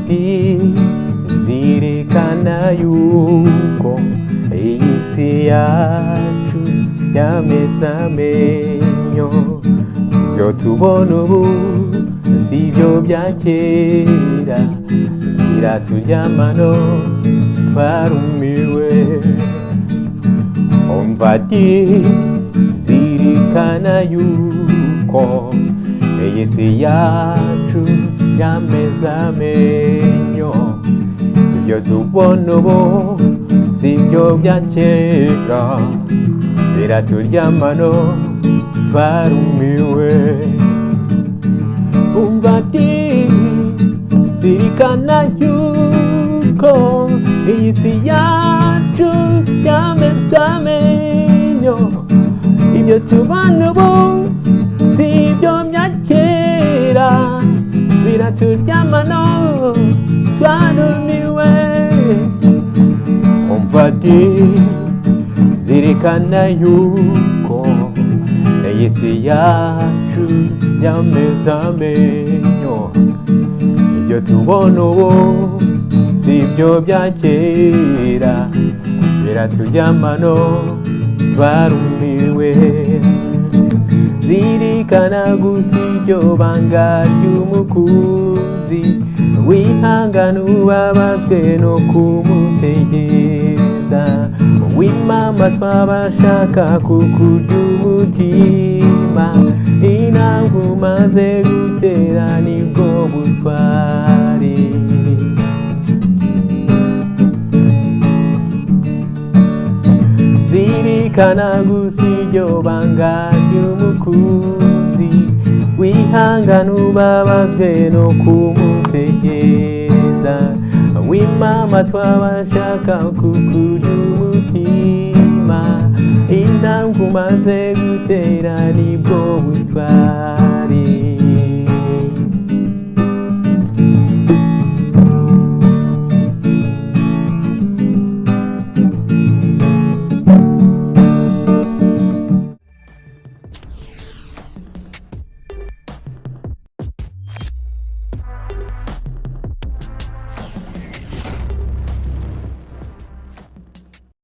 ati zirikana yuko iyi si yacu yameze amenyo, ibyo tubona ubu si byo bya kera, biraturyamano twarumiwe. Umva ati zirikana yuko iyi si yacu yameze amenyo, ibyo tubona ubu si byo bya kera, biraturyamano twarumiwe. Umva ati zirikana yuko iyi si yacu yameze amenyo, ibyo tubona ubu si byo bya kera, biraturyamano twarumiwe. Umva ati zirikana yuko iyi si yacu yameze amenyo, ibyo tubona ubu si byo bya kera, biraturyamano twarumiwe. Zirikana gusa iryo banga ry'umukunzi, wihangana ubabazwe no kumutegereza, wimama twabashaka kukurya umutima, intambwe umaze gutera nibwo butwari. Zirikana gusa iryo banga ry'umukunzi, wihangana ubabazwe no kumutegereza, wimama twabashaka kukurya umutima, intambwe umaze gutera nibwo butwari.